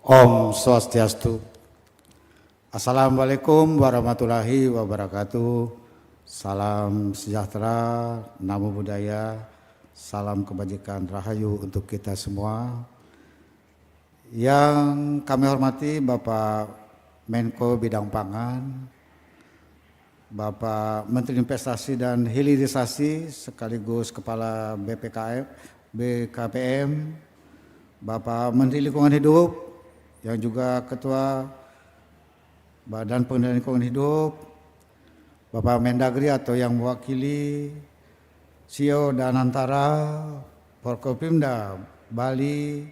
Om Swastiastu. Assalamualaikum warahmatullahi wabarakatuh. Salam sejahtera, namo buddhaya, salam kebajikan rahayu untuk kita semua. Yang kami hormati Bapak Menko Bidang Pangan, Bapak Menteri Investasi dan Hilirisasi sekaligus Kepala BKPM, Bapak Menteri Lingkungan Hidup, yang juga Ketua Badan Pengendalian Lingkungan Hidup, Bapak Mendagri atau yang mewakili CEO dan antara Forkopimda Bali,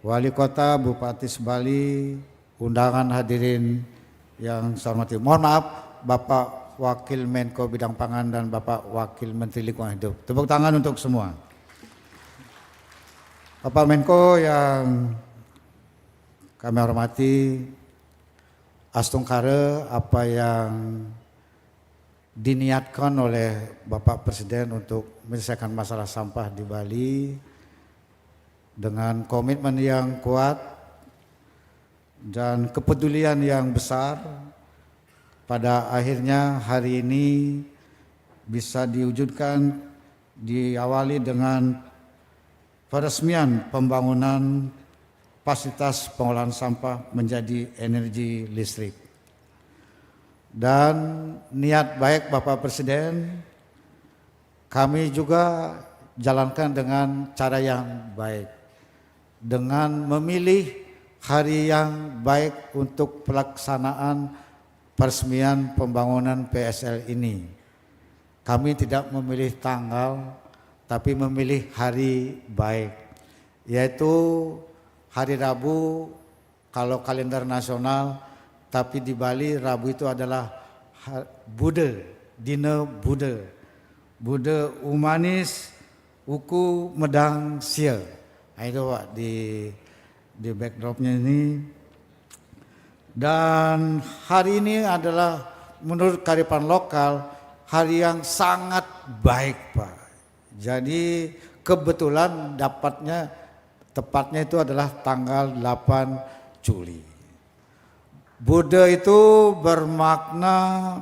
Wali Kota, Bupati Bali, undangan hadirin yang saya hormati. Mohon maaf Bapak Wakil Menko Bidang Pangan dan Bapak Wakil Menteri Lingkungan Hidup. Tepuk tangan untuk semua. Bapak Menko yang kami hormati, astungkara apa yang diniatkan oleh Bapak Presiden untuk menyelesaikan masalah sampah di Bali dengan komitmen yang kuat dan kepedulian yang besar, pada akhirnya hari ini bisa diwujudkan, diawali dengan peresmian pembangunan fasilitas pengolahan sampah menjadi energi listrik. Dan niat baik Bapak Presiden kami juga jalankan dengan cara yang baik, dengan memilih hari yang baik untuk pelaksanaan peresmian pembangunan PSL ini. Kami tidak memilih tanggal, tapi memilih hari baik, yaitu hari Rabu kalau kalender nasional, tapi di Bali Rabu itu adalah Buddha, Dina Buddha. Buddha Umanis Uku Medang Sia. Nah, itu Pak di backdropnya ini. Dan hari ini adalah menurut kearifan lokal hari yang sangat baik Pak. Jadi kebetulan tepatnya itu adalah tanggal 8 Juli. Buddha itu bermakna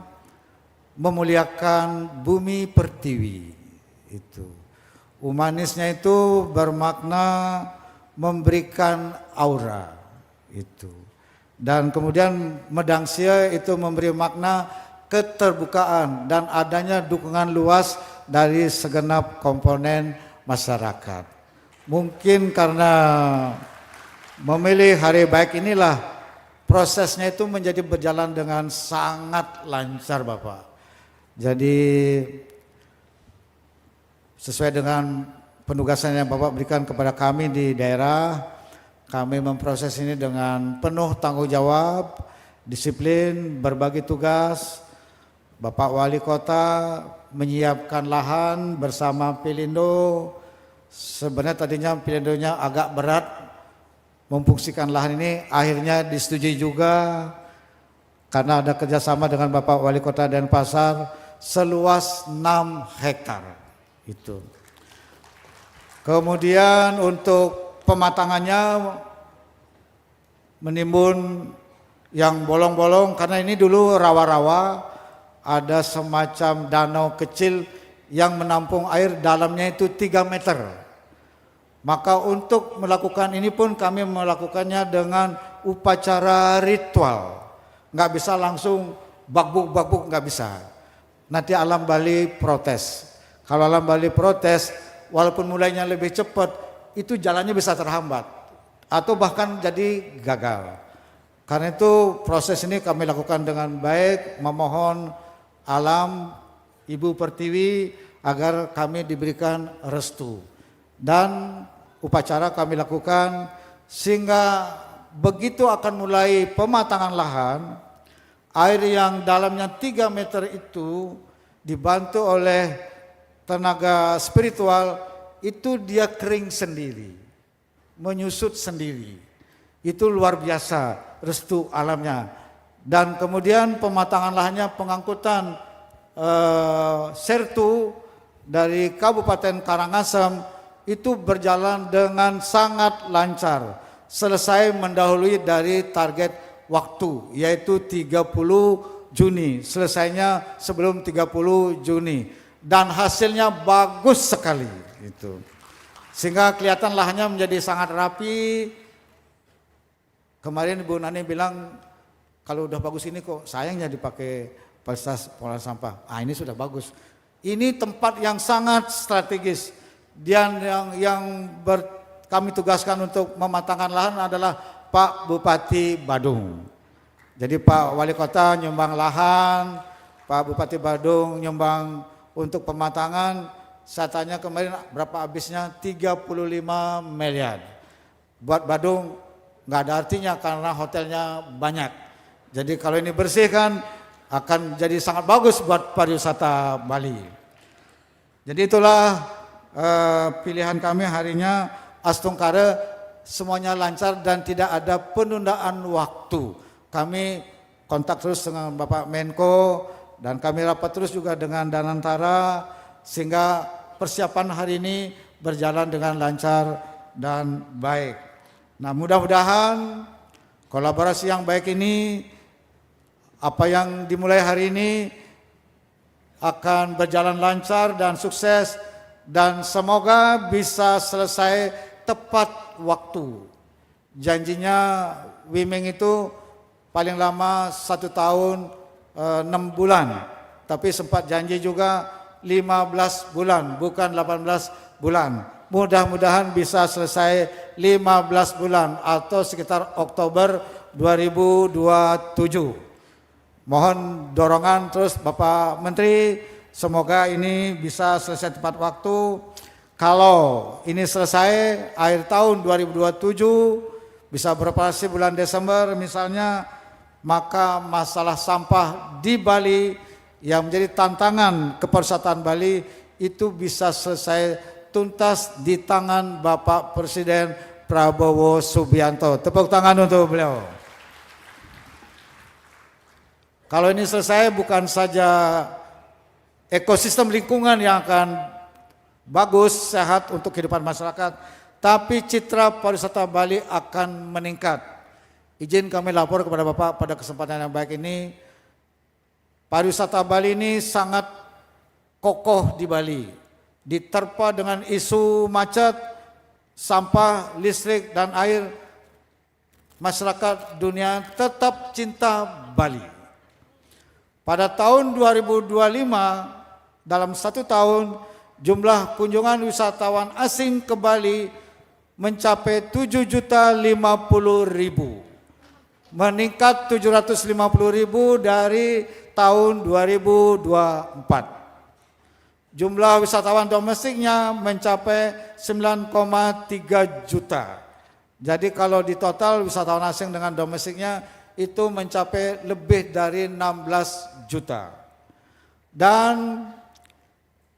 memuliakan bumi pertiwi. Itu. Umanisnya itu bermakna memberikan aura. Itu. Dan kemudian Medangsia itu memberi makna keterbukaan dan adanya dukungan luas dari segenap komponen masyarakat. Mungkin karena memilih hari baik inilah prosesnya itu menjadi berjalan dengan sangat lancar Bapak. Jadi sesuai dengan penugasan yang Bapak berikan kepada kami di daerah, kami memproses ini dengan penuh tanggung jawab, disiplin, berbagi tugas. Bapak Wali Kota menyiapkan lahan bersama Pelindo. Sebenarnya tadinya Pelindonya agak berat memfungsikan lahan ini, akhirnya disetujui juga karena ada kerjasama dengan Bapak Wali Kota Denpasar seluas 6 hektar itu. Kemudian untuk pematangannya menimbun yang bolong-bolong, karena ini dulu rawa-rawa, ada semacam danau kecil yang menampung air dalamnya itu 3 meter. Maka untuk melakukan ini pun kami melakukannya dengan upacara ritual. Nggak bisa langsung bakbuk nggak bisa. Nanti alam Bali protes. Kalau alam Bali protes, walaupun mulainya lebih cepat, itu jalannya bisa terhambat atau bahkan jadi gagal. Karena itu proses ini kami lakukan dengan baik, memohon alam Ibu Pertiwi agar kami diberikan restu. Dan upacara kami lakukan sehingga begitu akan mulai pematangan lahan, air yang dalamnya 3 meter itu dibantu oleh tenaga spiritual, itu dia kering sendiri, menyusut sendiri. Itu luar biasa restu alamnya. Dan kemudian pematangan lahannya, pengangkutan sertu dari Kabupaten Karangasem itu berjalan dengan sangat lancar, selesai mendahului dari target waktu, yaitu 30 Juni. Selesainya sebelum 30 Juni. Dan hasilnya bagus sekali. Itu. Sehingga kelihatan lahannya menjadi sangat rapi. Kemarin Ibu Nani bilang, kalau udah bagus ini kok sayangnya dipakai fasilitas pengolahan sampah. Ini sudah bagus. Ini tempat yang sangat strategis. Dan kami tugaskan untuk mematangkan lahan adalah Pak Bupati Badung. Jadi Pak Wali Kota nyumbang lahan, Pak Bupati Badung nyumbang untuk pematangan. Saya tanya kemarin berapa habisnya, 35 miliar. Buat Badung nggak ada artinya karena hotelnya banyak. Jadi kalau ini bersih kan akan jadi sangat bagus buat pariwisata Bali. Jadi itulah pilihan kami harinya. Astungkara semuanya lancar dan tidak ada penundaan waktu. Kami kontak terus dengan Bapak Menko dan kami rapat terus juga dengan Danantara sehingga persiapan hari ini berjalan dengan lancar dan baik. Nah, mudah-mudahan kolaborasi yang baik ini, apa yang dimulai hari ini akan berjalan lancar dan sukses dan semoga bisa selesai tepat waktu. Janjinya Wiming itu paling lama 1 tahun 6 bulan, tapi sempat janji juga 15 bulan, bukan 18 bulan. Mudah-mudahan bisa selesai 15 bulan atau sekitar Oktober 2027. Mohon dorongan terus Bapak Menteri, semoga ini bisa selesai tepat waktu. Kalau ini selesai akhir tahun 2027, bisa beroperasi bulan Desember misalnya, maka masalah sampah di Bali yang menjadi tantangan kepariwisataan Bali itu bisa selesai tuntas di tangan Bapak Presiden Prabowo Subianto. Tepuk tangan untuk beliau. Kalau ini selesai bukan saja ekosistem lingkungan yang akan bagus, sehat untuk kehidupan masyarakat, tapi citra pariwisata Bali akan meningkat. Izin kami lapor kepada Bapak pada kesempatan yang baik ini, pariwisata Bali ini sangat kokoh di Bali. Diterpa dengan isu macet, sampah, listrik, dan air, masyarakat dunia tetap cinta Bali. Pada tahun 2025, dalam 1 tahun, jumlah kunjungan wisatawan asing ke Bali mencapai 7.050.000, meningkat 750.000 dari tahun 2024. Jumlah wisatawan domestiknya mencapai 9,3 juta. Jadi kalau di total wisatawan asing dengan domestiknya itu mencapai lebih dari 16 juta. Dan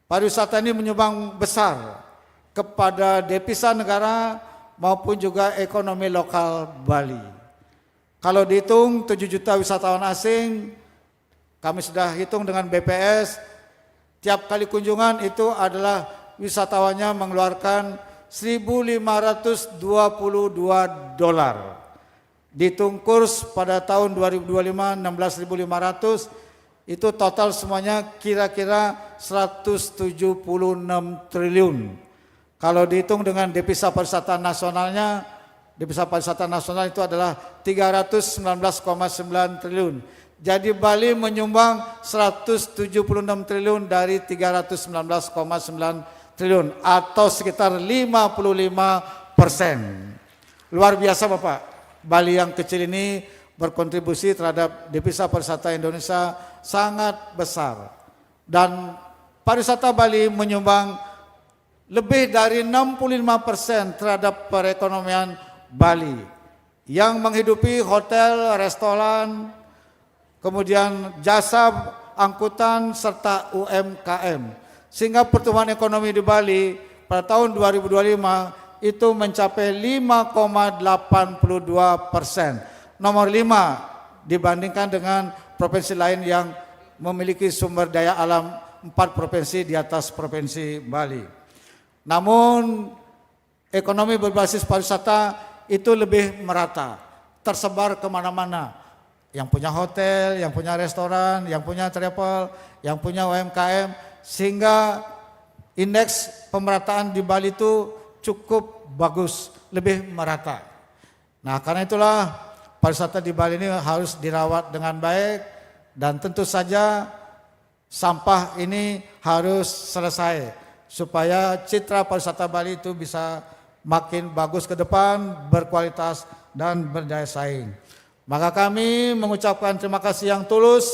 pariwisata ini menyumbang besar kepada devisa negara maupun juga ekonomi lokal Bali. Kalau dihitung 7 juta wisatawan asing, kami sudah hitung dengan BPS, tiap kali kunjungan itu adalah wisatawannya mengeluarkan $1.522. Dihitung kurs pada tahun 2025 16.500, itu total semuanya kira-kira 176 triliun. Kalau dihitung dengan devisa pariwisata nasionalnya, devisa pariwisata nasional itu adalah 319,9 triliun. Jadi Bali menyumbang 176 triliun dari 319,9 triliun atau sekitar 55%. Luar biasa Bapak, Bali yang kecil ini berkontribusi terhadap devisa pariwisata Indonesia sangat besar. Dan pariwisata Bali menyumbang lebih dari 65% terhadap perekonomian Bali yang menghidupi hotel, restoran, kemudian jasa angkutan serta UMKM. Sehingga pertumbuhan ekonomi di Bali pada tahun 2025 itu mencapai 5,82%. Nomor 5 dibandingkan dengan provinsi lain yang memiliki sumber daya alam 4 provinsi di atas provinsi Bali. Namun ekonomi berbasis pariwisata itu lebih merata, tersebar kemana-mana. Yang punya hotel, yang punya restoran, yang punya travel, yang punya UMKM, sehingga indeks pemerataan di Bali itu cukup bagus, lebih merata. Nah, karena itulah pariwisata di Bali ini harus dirawat dengan baik, dan tentu saja sampah ini harus selesai supaya citra pariwisata Bali itu bisa makin bagus ke depan, berkualitas dan berdaya saing. Maka kami mengucapkan terima kasih yang tulus,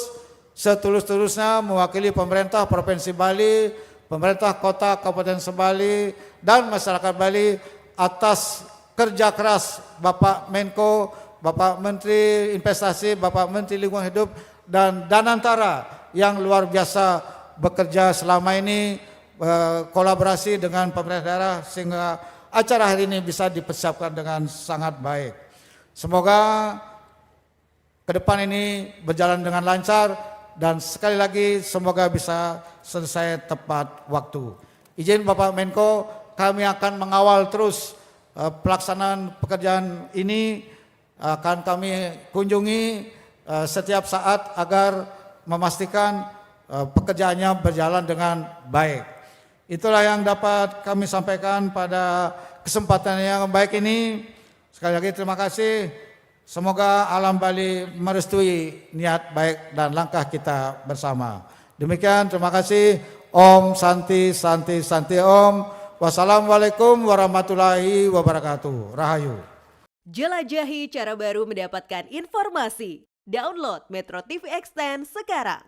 setulus-tulusnya mewakili pemerintah Provinsi Bali, pemerintah Kota Kabupaten Sebali, dan masyarakat Bali atas kerja keras Bapak Menko, Bapak Menteri Investasi, Bapak Menteri Lingkungan Hidup, dan Danantara yang luar biasa bekerja selama ini, kolaborasi dengan pemerintah daerah sehingga acara hari ini bisa dipersiapkan dengan sangat baik. Semoga ke depan ini berjalan dengan lancar, dan sekali lagi semoga bisa selesai tepat waktu. Izin Bapak Menko, kami akan mengawal terus pelaksanaan pekerjaan ini, akan kami kunjungi setiap saat agar memastikan pekerjaannya berjalan dengan baik. Itulah yang dapat kami sampaikan pada kesempatan yang baik ini. Sekali lagi terima kasih. Semoga alam Bali merestui niat baik dan langkah kita bersama. Demikian, terima kasih. Om Santi Santi Santi Om. Wassalamualaikum warahmatullahi wabarakatuh. Rahayu. Jelajahi cara baru mendapatkan informasi. Download Metro TV Extend sekarang.